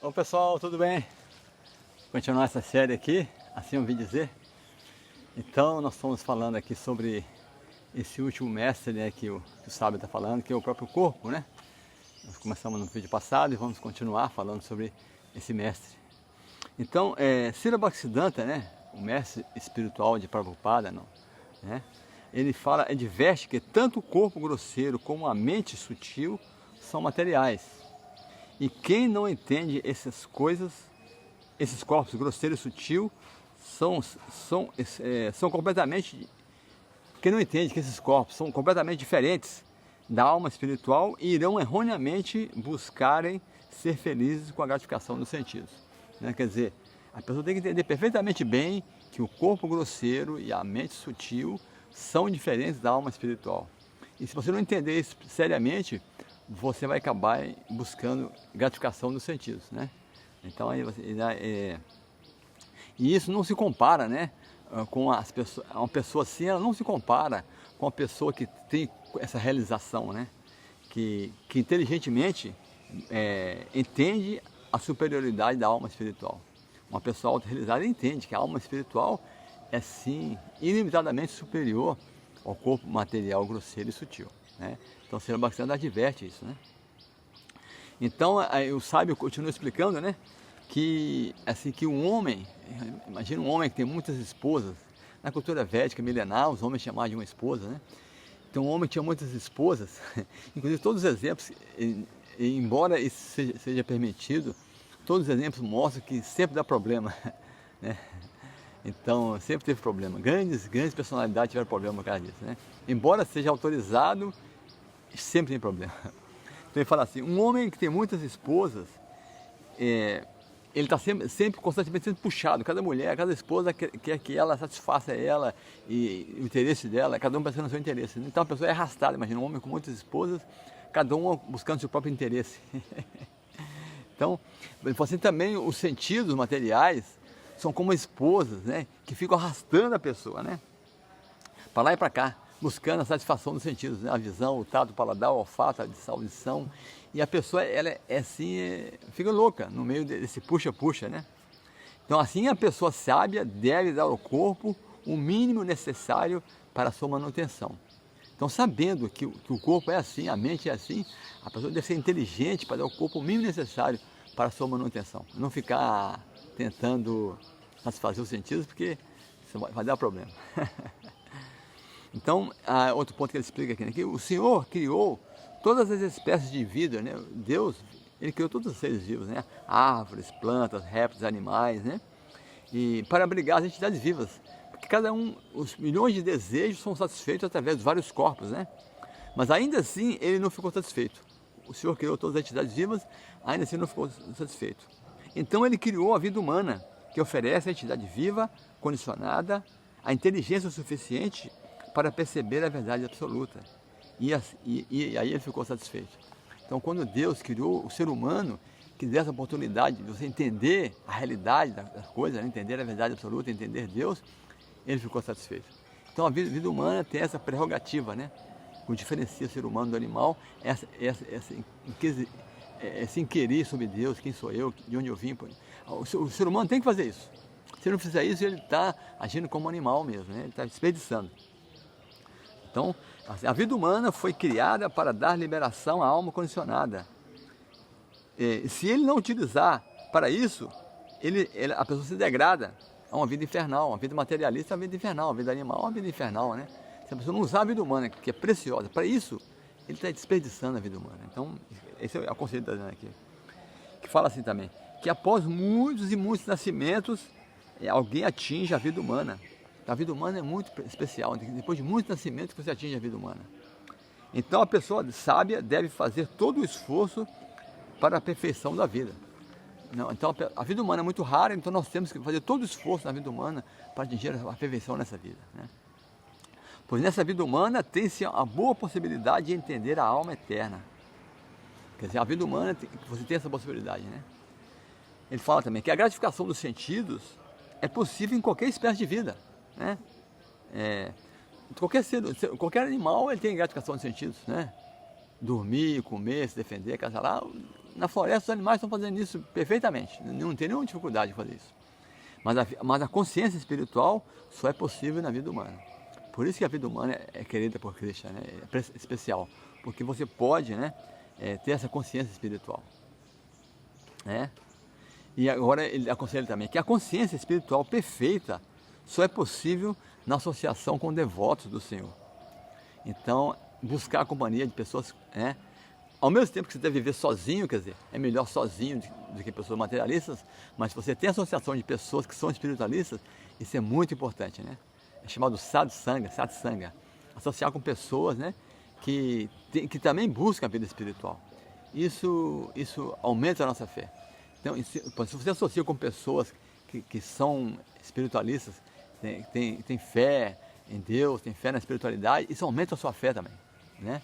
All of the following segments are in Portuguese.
Ô pessoal, tudo bem? Continuar essa série aqui, assim eu ouvi dizer. Então nós estamos falando aqui sobre esse último mestre, né, que o sábio está falando, que é o próprio corpo, né? Nós começamos no vídeo passado e vamos continuar falando sobre esse mestre. Então, Srila Bhaktisiddhanta, né, o mestre espiritual de Prabhupada, não, né? Ele fala, adverte que tanto o corpo grosseiro como a mente sutil são materiais. E quem não entende essas coisas, esses corpos grosseiro e sutil, são completamente... Quem não entende que esses corpos são completamente diferentes da alma espiritual e irão erroneamente buscarem ser felizes com a gratificação dos sentidos. Né? Quer dizer, a pessoa tem que entender perfeitamente bem que o corpo grosseiro e a mente sutil são diferentes da alma espiritual. E se você não entender isso seriamente, você vai acabar buscando gratificação dos sentidos, né? Então aí e isso não se compara, né, com as pessoas. Uma pessoa assim, ela não se compara com a pessoa que tem essa realização, né? Que inteligentemente entende a superioridade da alma espiritual. Uma pessoa auto-realizada entende que a alma espiritual é sim ilimitadamente superior ao corpo material grosseiro e sutil, né? Então, o Srila Bhaktisiddhanta adverte isso, né? Então, o sábio continua explicando, né, que assim que um homem, imagina um homem que tem muitas esposas. Na cultura védica milenar, os homens chamavam de uma esposa, né? Então, um homem tinha muitas esposas. Inclusive, todos os exemplos, embora isso seja permitido, todos os exemplos mostram que sempre dá problema, né? Então, sempre teve problema. Grandes personalidades tiveram problema por causa disso, né? Embora seja autorizado, sempre tem problema. Então ele fala assim, um homem que tem muitas esposas, ele está sempre constantemente sendo puxado. Cada mulher, cada esposa quer que ela satisfaça ela e o interesse dela, cada um pensando no seu interesse. Então a pessoa é arrastada, imagina um homem com muitas esposas, cada uma buscando seu próprio interesse. Então, assim também os sentidos materiais são como esposas, né, que ficam arrastando a pessoa, né, para lá e para cá, buscando a satisfação dos sentidos, né, a visão, o tato, o paladar, o olfato, a audição, e a pessoa, ela fica louca no meio desse puxa-puxa, né. Então assim a pessoa sábia deve dar ao corpo o mínimo necessário para a sua manutenção. Então, sabendo que o corpo é assim, a mente é assim, a pessoa deve ser inteligente para dar ao corpo o mínimo necessário para a sua manutenção. Não ficar tentando satisfazer os sentidos, porque isso vai dar problema. Então, outro ponto que ele explica aqui, né, que o Senhor criou todas as espécies de vida, né? Deus, ele criou todos os seres vivos, né? Árvores, plantas, répteis, animais, né? E para abrigar as entidades vivas, porque cada os milhões de desejos são satisfeitos através de vários corpos, né? Mas ainda assim, ele não ficou satisfeito. O Senhor criou todas as entidades vivas, ainda assim não ficou satisfeito. Então ele criou a vida humana, que oferece a entidade viva, condicionada, a inteligência suficiente para perceber a verdade absoluta. E aí ele ficou satisfeito. Então, quando Deus criou o ser humano, que deu essa oportunidade de você entender a realidade das coisas, né? Entender a verdade absoluta, entender Deus, ele ficou satisfeito. Então, a vida humana tem essa prerrogativa, né? O que diferencia o ser humano do animal, esse inquirir sobre Deus, quem sou eu, de onde eu vim. O ser humano tem que fazer isso. Se ele não fizer isso, ele está agindo como um animal mesmo, né? Ele está desperdiçando. Então, a vida humana foi criada para dar liberação à alma condicionada. Se ele não utilizar para isso, a pessoa se degrada a uma vida infernal. Uma vida materialista é uma vida infernal, uma vida animal é uma vida infernal, né? Se a pessoa não usar a vida humana, que é preciosa, para isso, ele está desperdiçando a vida humana. Então, esse é o conceito da aqui, que fala assim também, que após muitos e muitos nascimentos, alguém atinge a vida humana. A vida humana é muito especial, depois de muitos nascimentos que você atinge a vida humana. Então a pessoa sábia deve fazer todo o esforço para a perfeição da vida. Então a vida humana é muito rara, então nós temos que fazer todo o esforço na vida humana para atingir a perfeição nessa vida, né? Pois nessa vida humana tem-se a boa possibilidade de entender a alma eterna. Quer dizer, a vida humana, você tem essa possibilidade, né? Ele fala também que a gratificação dos sentidos é possível em qualquer espécie de vida, né? Qualquer animal ele tem gratificação de sentidos, né? Dormir, comer, se defender, acasalar, na floresta os animais estão fazendo isso perfeitamente, não tem nenhuma dificuldade de fazer isso. Mas a consciência espiritual só é possível na vida humana. Por isso que a vida humana é querida por Krishna, né? É especial, porque você pode, né, ter essa consciência espiritual, né? E agora ele aconselha também que a consciência espiritual perfeita só é possível na associação com devotos do Senhor. Então, buscar a companhia de pessoas, né? Ao mesmo tempo que você deve viver sozinho, quer dizer, é melhor sozinho do que pessoas materialistas, mas se você tem associação de pessoas que são espiritualistas, isso é muito importante, né? É chamado satsanga, associar com pessoas, né, que também buscam a vida espiritual. Isso aumenta a nossa fé. Então, se você associa com pessoas que são espiritualistas, tem fé em Deus, tem fé na espiritualidade, isso aumenta a sua fé também, né?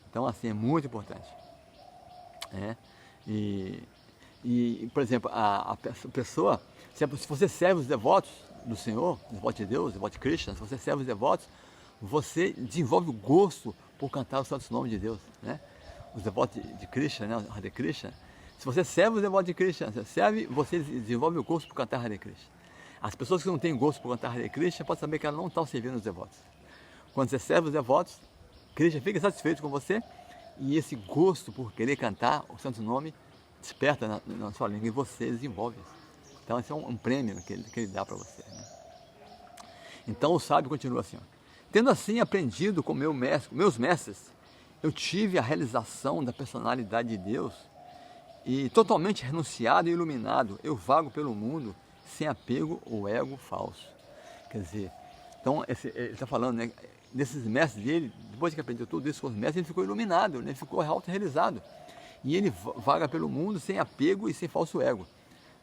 Então, assim, é muito importante. Né? Por exemplo, a pessoa, se você serve os devotos do Senhor, os devotos de Deus, os devotos de Krishna, se você serve os devotos, você desenvolve o gosto por cantar os santos nomes de Deus, né? Os devotos de Krishna, né? Hare Krishna. Se você serve os devotos de Krishna, você desenvolve o gosto por cantar Hare Krishna. As pessoas que não têm gosto por cantar Hare Krishna, pode saber que elas não estão servindo os devotos. Quando você serve os devotos, Krishna fica satisfeito com você, e esse gosto por querer cantar o santo nome desperta na sua língua e você desenvolve isso. Então esse é um prêmio que ele dá para você, né? Então o sábio continua assim, ó. Tendo assim aprendido com meus mestres, eu tive a realização da personalidade de Deus e totalmente renunciado e iluminado, eu vago pelo mundo sem apego ou ego falso. Quer dizer, então ele está falando, né, desses mestres dele, depois que aprendeu tudo isso com os mestres, ele ficou iluminado, né, ficou auto-realizado. E ele vaga pelo mundo sem apego e sem falso ego,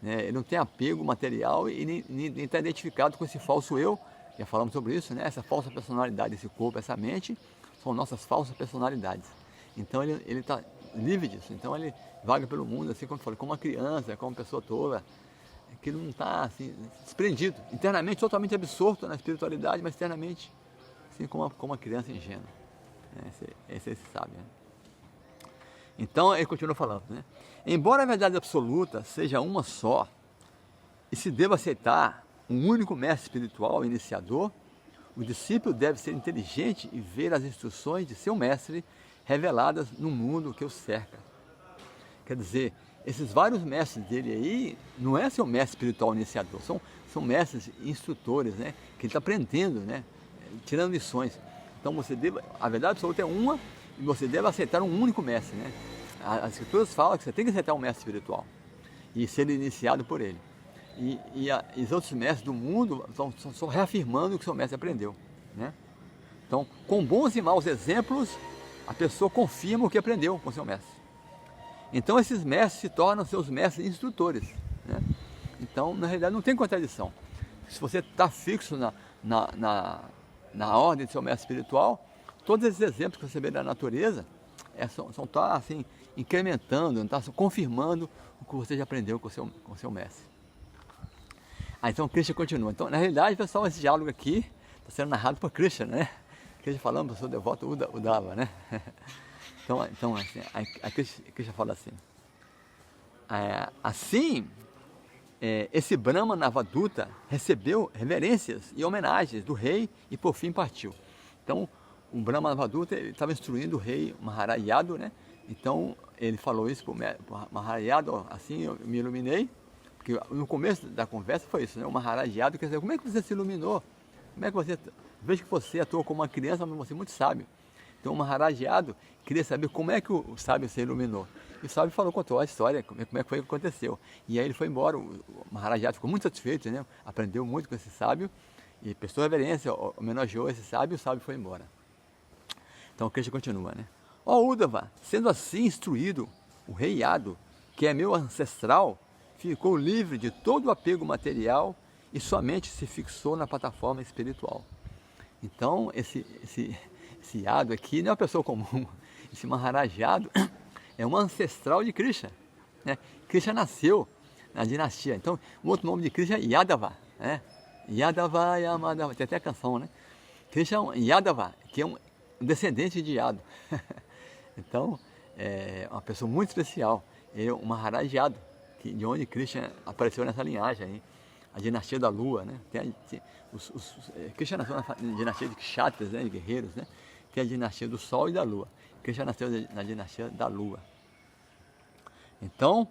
né? Ele não tem apego material e nem está identificado com esse falso eu. Já falamos sobre isso, né? Essa falsa personalidade, esse corpo, essa mente, são nossas falsas personalidades. Então ele está livre disso. Então ele vaga pelo mundo, assim como eu falei, como uma criança, como uma pessoa tola, que não está assim, desprendido, internamente totalmente absorto na espiritualidade, mas externamente assim como uma criança ingênua. Esse sabe, né? Então ele continua falando, né? Embora a verdade absoluta seja uma só e se deva aceitar um único mestre espiritual iniciador, o discípulo deve ser inteligente e ver as instruções de seu mestre reveladas no mundo que o cerca. Quer dizer, esses vários mestres dele aí, não é seu mestre espiritual iniciador, são mestres instrutores, né? Que ele está aprendendo, né? Tirando lições. Então a verdade absoluta é uma e você deve aceitar um único mestre, né? As escrituras falam que você tem que aceitar um mestre espiritual e ser iniciado por ele. E os outros mestres do mundo estão só reafirmando o que o seu mestre aprendeu, né? Então, com bons e maus exemplos, a pessoa confirma o que aprendeu com o seu mestre. Então, esses mestres se tornam seus mestres instrutores, né? Então, na realidade, não tem contradição. Se você está fixo na ordem do seu mestre espiritual, todos esses exemplos que você vê da natureza são assim, incrementando, está confirmando o que você já aprendeu com o seu mestre. Então Krishna continua. Então, na realidade, pessoal, esse diálogo aqui está sendo narrado por Krishna, né? Krishna falando para o seu devoto Uddhava, né? Então assim, a Krishna fala assim, esse Brahma Navaduta recebeu reverências e homenagens do rei e por fim partiu. Então, o Brahma Navaduta estava instruindo o rei Maharaj Yadu, né? Então, ele falou isso para o Maharaj Yadu, assim eu me iluminei. Porque no começo da conversa foi isso, né? O Maharaj Yadu quer dizer, como é que você se iluminou? Como é que você, vejo que você atua como uma criança, mas você é muito sábio. Então o Maharaj Yadu queria saber como é que o sábio se iluminou. E o sábio contou a história, como é que foi que aconteceu. E aí ele foi embora, o Maharaj Yadu ficou muito satisfeito, né? Aprendeu muito com esse sábio, e prestou reverência, homenageou esse sábio, e o sábio foi embora. Então o Krishna continua, né? Ó Uddhava, sendo assim instruído, o rei Yadu, que é meu ancestral, ficou livre de todo o apego material e somente se fixou na plataforma espiritual. Então, esse Yadu aqui não é uma pessoa comum. Esse Maharaj Yadu é um ancestral de Krishna, né? Krishna nasceu na dinastia. Então, o outro nome de Krishna é Yadava, né? Yadava, Yamadava, tem até a canção, né? Krishna é um Yadava, que é um descendente de Yadu. Então, é uma pessoa muito especial. ele é um Maharajado, de onde Krishna apareceu nessa linhagem aí, a dinastia da lua, né? Krishna nasceu na dinastia de Kshatriyas, né? De guerreiros, né? Tem a dinastia do sol e da lua. Krishna nasceu na dinastia da lua. Então,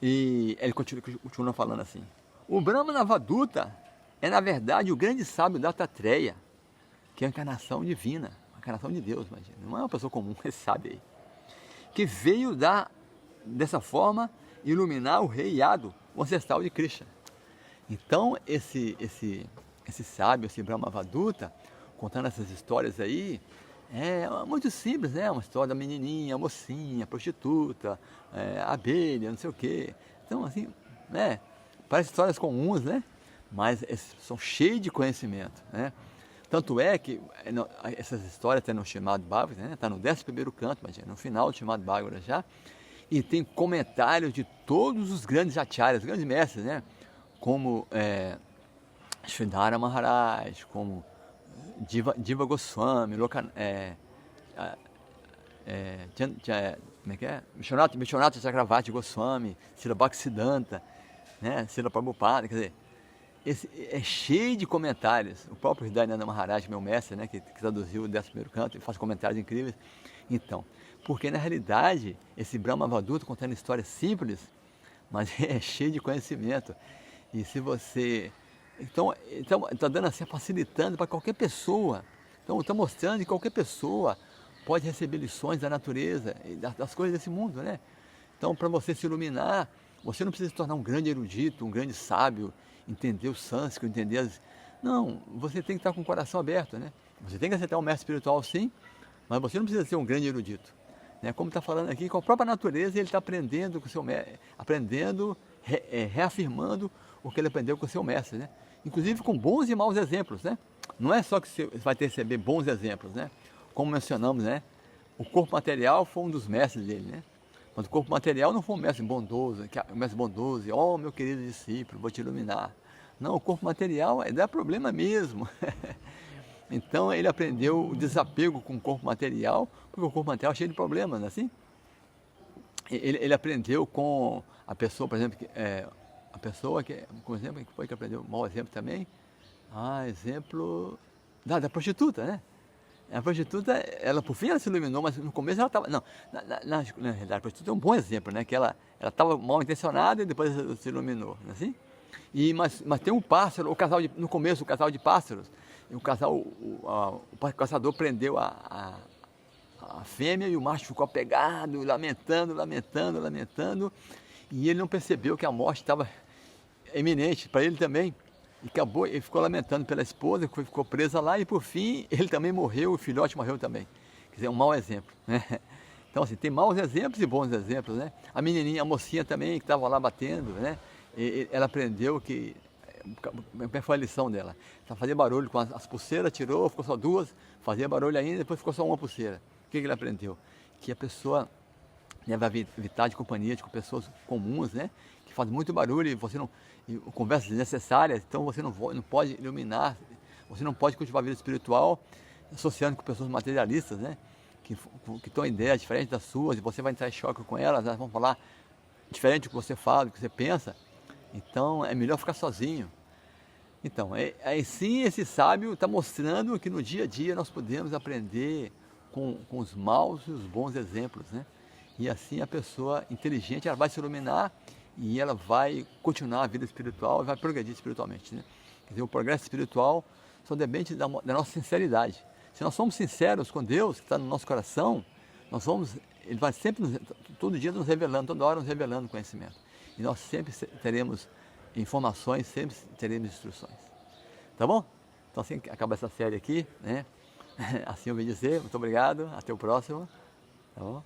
e ele continua falando assim: o Brahmana Avaduta é na verdade o grande sábio Dattatreya, que é a encarnação divina, a encarnação de Deus, imagina. Não é uma pessoa comum, esse sábio aí, que veio dessa forma iluminar o rei Yadu, o ancestral de Krishna. Então esse sábio, esse Brahma Avaduta, contando essas histórias aí, é muito simples, né? Uma história da menininha, a mocinha, a prostituta, a abelha, não sei o quê. Então, assim, né? Parece histórias comuns, né? Mas são cheias de conhecimento, né? Tanto é que essas histórias estão no Srimad Bhagavatam, né? Está no 11º canto, mas no final do Srimad Bhagavatam já. E tem comentários de todos os grandes acharyas, grandes mestres, né? Como Sridhara Maharaj, como Diva Goswami, como é que é? Vishwanatha Chakravarti Goswami, Srila Bhaktisiddhanta, né? Srila Prabhupada, quer dizer, é cheio de comentários. O próprio Hridayananda Maharaj, meu mestre, né? Que traduziu o 11º canto, ele faz comentários incríveis. Então, porque na realidade, esse Brahma Avaduta contando histórias simples, mas é cheio de conhecimento. E se você... Então está dando assim, facilitando para qualquer pessoa. Então está mostrando que qualquer pessoa pode receber lições da natureza, das coisas desse mundo, né? Então, para você se iluminar, você não precisa se tornar um grande erudito, um grande sábio, entender o sânscrito, entender as... Não, você tem que estar com o coração aberto, né? Você tem que aceitar um mestre espiritual, sim, mas você não precisa ser um grande erudito. Né? Como está falando aqui, com a própria natureza, ele está aprendendo com o seu mestre, reafirmando o que ele aprendeu com o seu mestre, né? Inclusive com bons e maus exemplos, né? Não é só que você vai receber bons exemplos, né? Como mencionamos, né? O corpo material foi um dos mestres dele, né? Mas o corpo material não foi um mestre bondoso, ó, meu querido discípulo, vou te iluminar. Não, o corpo material dá problema mesmo. Então ele aprendeu o desapego com o corpo material, porque o corpo material é cheio de problemas, não é assim? Ele aprendeu com a pessoa, por exemplo, a pessoa que, por exemplo, que foi que aprendeu, mau exemplo também, exemplo da prostituta, né? A prostituta, ela por fim ela se iluminou, mas no começo ela estava, não, na realidade a prostituta é um bom exemplo, né? Que ela estava mal intencionada e depois ela se iluminou, não é assim? Mas tem um pássaro, no começo o casal de pássaros, e o caçador prendeu a fêmea e o macho ficou apegado, lamentando, e ele não percebeu que a morte estava iminente para ele também. E ele ficou lamentando pela esposa, que ficou presa lá, e por fim ele também morreu, o filhote morreu também. Quer dizer, um mau exemplo, né? Então assim, tem maus exemplos e bons exemplos, né? A menininha, a mocinha também, que estava lá batendo, né? Ela aprendeu que... Qual foi a lição dela? Ela fazia barulho com as pulseiras, tirou, ficou só duas, fazia barulho ainda, depois ficou só uma pulseira. O que ele aprendeu? Que a pessoa deve evitar de companhia com pessoas comuns, né? Que fazem muito barulho e você não... conversas desnecessárias, então você não pode iluminar, você não pode cultivar a vida espiritual associando com pessoas materialistas, né? Que estão em ideias diferentes das suas, e você vai entrar em choque com elas vão falar diferente do que você fala, do que você pensa. Então é melhor ficar sozinho. Então, sim, esse sábio está mostrando que no dia a dia nós podemos aprender com os maus e os bons exemplos, né? E assim a pessoa inteligente ela vai se iluminar e ela vai continuar a vida espiritual e vai progredir espiritualmente, né? Quer dizer, o progresso espiritual só depende da nossa sinceridade. Se nós somos sinceros com Deus, que está no nosso coração, Ele vai sempre, todo dia nos revelando, toda hora nos revelando conhecimento. E nós sempre teremos informações, sempre teremos instruções. Tá bom? Então assim acaba essa série aqui, né? Assim eu vou dizer, muito obrigado, até o próximo. Tá bom?